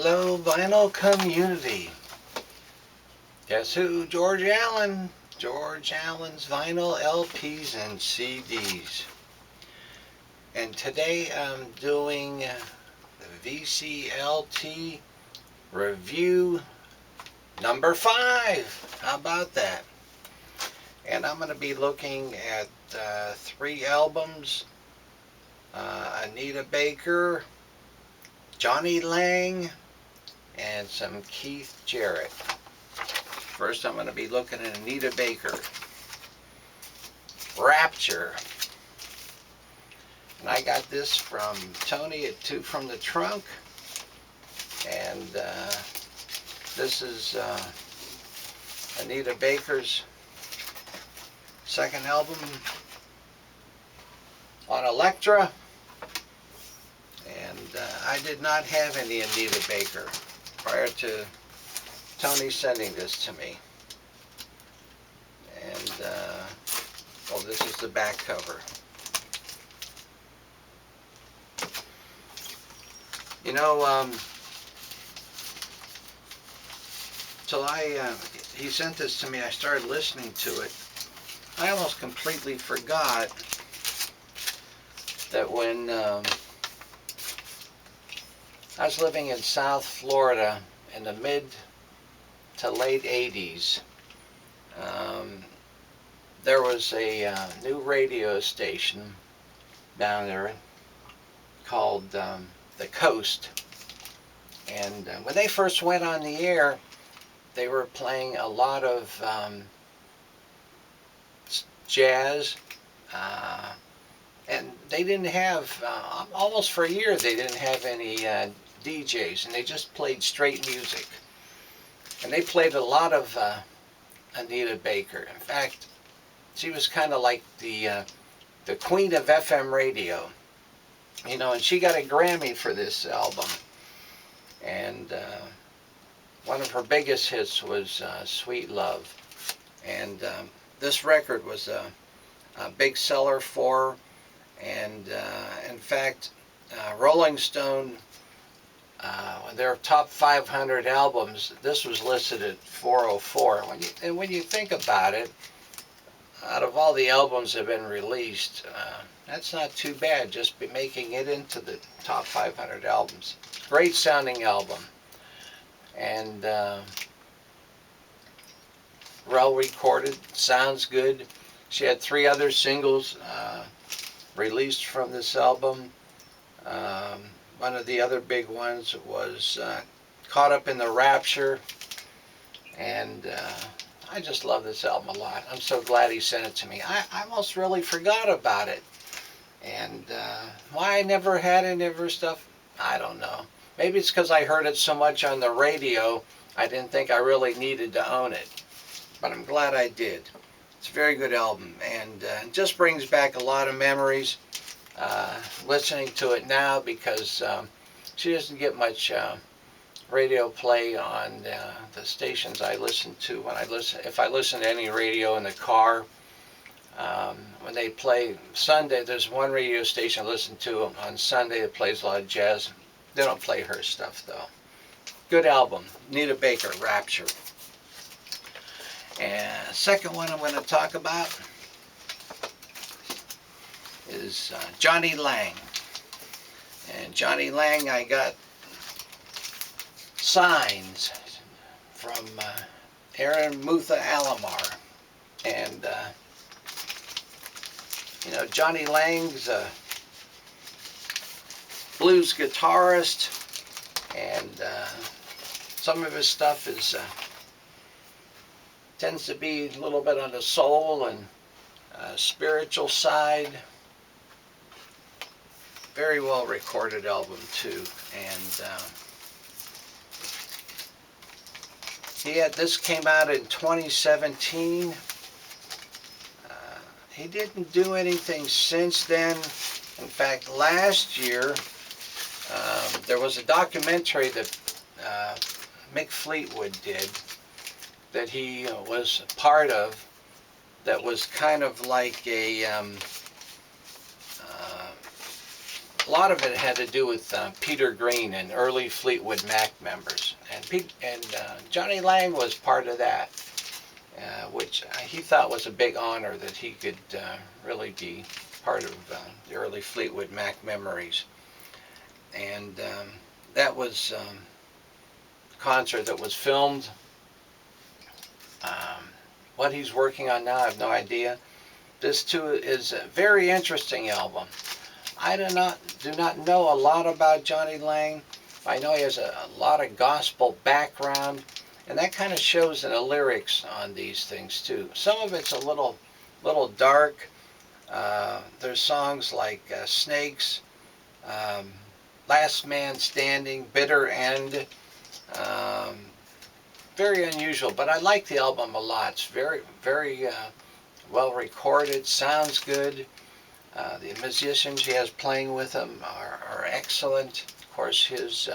Hello, vinyl community. Guess who? George Allen. George Allen's vinyl LPs and CDs. And today I'm doing the VCLT review number 5. How about that? And I'm going to be looking at 3 albums. Anita Baker, Jonny Lang, and some Keith Jarrett. First I'm going to be looking at Anita Baker. Rapture. And I got this from Tony at 2 from the Trunk. And this is Anita Baker's second album on Elektra. And I did not have any Anita Baker prior to Tony sending this to me. And, well, this is the back cover. You know, till he sent this to me, I started listening to it. I almost completely forgot that when I was living in South Florida in the mid to late 80s, there was a new radio station down there called The Coast. And when they first went on the air, they were playing a lot of jazz, and they didn't have, almost for a year, they didn't have any DJs, and they just played straight music. And they played a lot of Anita Baker. In fact, she was kind of like the queen of FM radio, you know, and she got a Grammy for this album. And one of her biggest hits was Sweet Love. And this record was a big seller for her. And in fact, Rolling Stone, when their top 500 albums, this was listed at 404. When you think about it, out of all the albums that have been released, that's not too bad, just be making it into the top 500 albums. Great sounding album. And well recorded, sounds good. She had 3 other singles released from this album. One of the other big ones was Caught Up in the Rapture. And I just love this album a lot. I'm so glad he sent it to me. I almost really forgot about it. And why I never had any of her stuff, I don't know. Maybe it's because I heard it so much on the radio, I didn't think I really needed to own it. But I'm glad I did. It's a very good album, and it just brings back a lot of memories listening to it now, because she doesn't get much radio play on the stations I listen to. If I listen to any radio in the car, when they play Sunday, there's one radio station I listen to on Sunday that plays a lot of jazz. They don't play her stuff though. Good album, Anita Baker, Rapture. And second one I'm going to talk about is Jonny Lang. And Jonny Lang, I got Signs from Aaron Mutha Alomar. And you know, Jonny Lang's a blues guitarist, and some of his stuff is tends to be a little bit on the soul and spiritual side. Very well recorded album too. And this came out in 2017. He didn't do anything since then. In fact, last year there was a documentary that Mick Fleetwood did that he was part of, that was kind of like a a lot of it had to do with Peter Green and early Fleetwood Mac members. And Jonny Lang was part of that, which he thought was a big honor that he could really be part of the early Fleetwood Mac memories. And that was a concert that was filmed. What he's working on now, I have no idea. This too is a very interesting album. I do not know a lot about Jonny Lang. I know he has a lot of gospel background, and that kind of shows in the lyrics on these things too. Some of it's a little dark. There's songs like Snakes, Last Man Standing, Bitter End. Very unusual, but I like the album a lot. It's very well recorded, sounds good. The musicians he has playing with him are excellent. Of course, his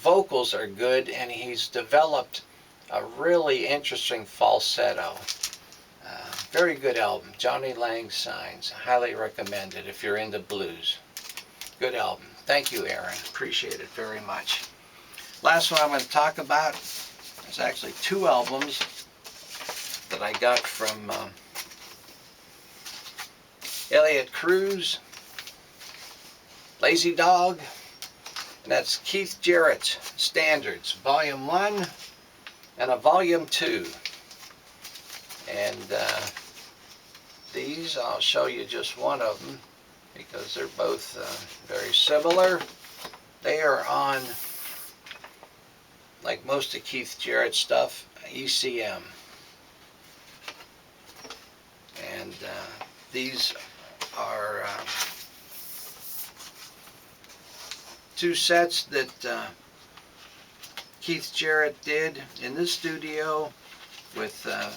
vocals are good, and he's developed a really interesting falsetto. Very good album. Jonny Lang Signs. Highly recommend it if you're into blues. Good album. Thank you, Aaron. Appreciate it very much. Last one I'm going to talk about is actually two albums that I got from Elliott Cruz, Lazy Dog, and that's Keith Jarrett's Standards, Volume 1 and a Volume 2. And these, I'll show you just one of them because they're both very similar. They are on, like most of Keith Jarrett stuff, ECM. And these are two sets that Keith Jarrett did in the studio with the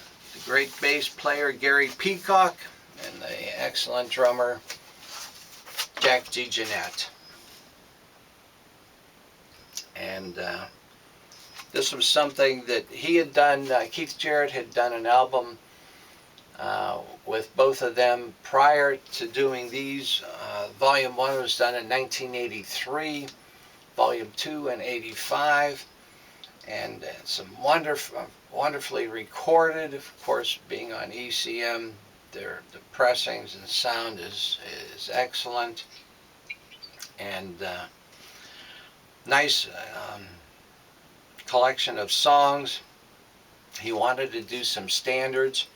great bass player Gary Peacock and the excellent drummer Jack DeJohnette. And this was something that he had done. Keith Jarrett had done an album with both of them prior to doing these. Volume 1 was done in 1983, Volume 2 in 85, and some wonderfully recorded. Of course, being on ECM, the pressings and sound is excellent, and nice collection of songs. He wanted to do some standards,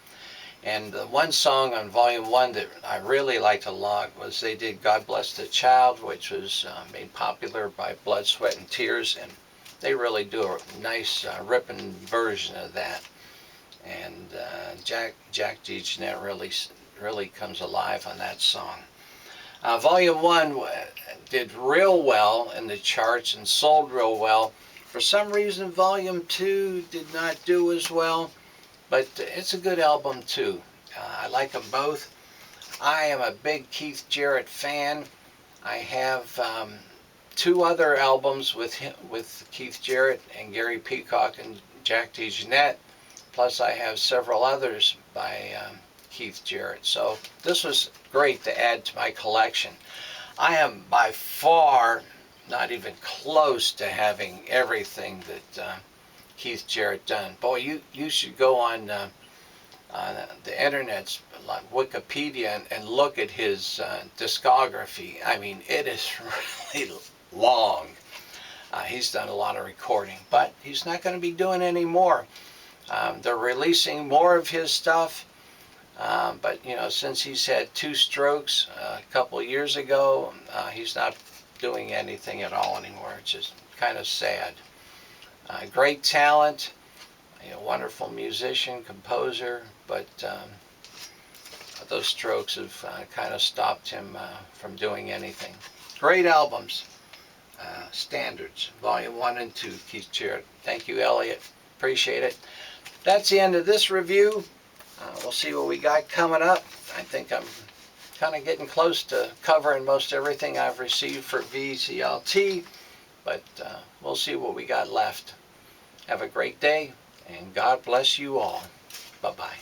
and the one song on Volume 1 that I really liked a lot was they did God Bless the Child, which was made popular by Blood, Sweat and Tears, and they really do a nice ripping version of that. And Jack DeJohnette really comes alive on that song. Volume 1 did real well in the charts and sold real well. For some reason, Volume 2 did not do as well, but it's a good album too. I like them both. I am a big Keith Jarrett fan. I have two other albums with Keith Jarrett and Gary Peacock and Jack DeJohnette, plus I have several others by Keith Jarrett. So this was great to add to my collection. I am by far not even close to having everything that Keith Jarrett done. Boy, you should go on the internet, like Wikipedia, and look at his discography. I mean, it is really long. He's done a lot of recording, but he's not going to be doing any more. They're releasing more of his stuff, but you know, since he's had 2 strokes a couple years ago, he's not doing anything at all anymore. It's just kind of sad. Great talent, wonderful musician, composer, but those strokes have kind of stopped him from doing anything. Great albums. Standards, Volume 1 and 2, Keith Jarrett. Thank you, Elliott. Appreciate it. That's the end of this review. We'll see what we got coming up. I think I'm kind of getting close to covering most everything I've received for VCLT, but we'll see what we got left. Have a great day, and God bless you all. Bye-bye.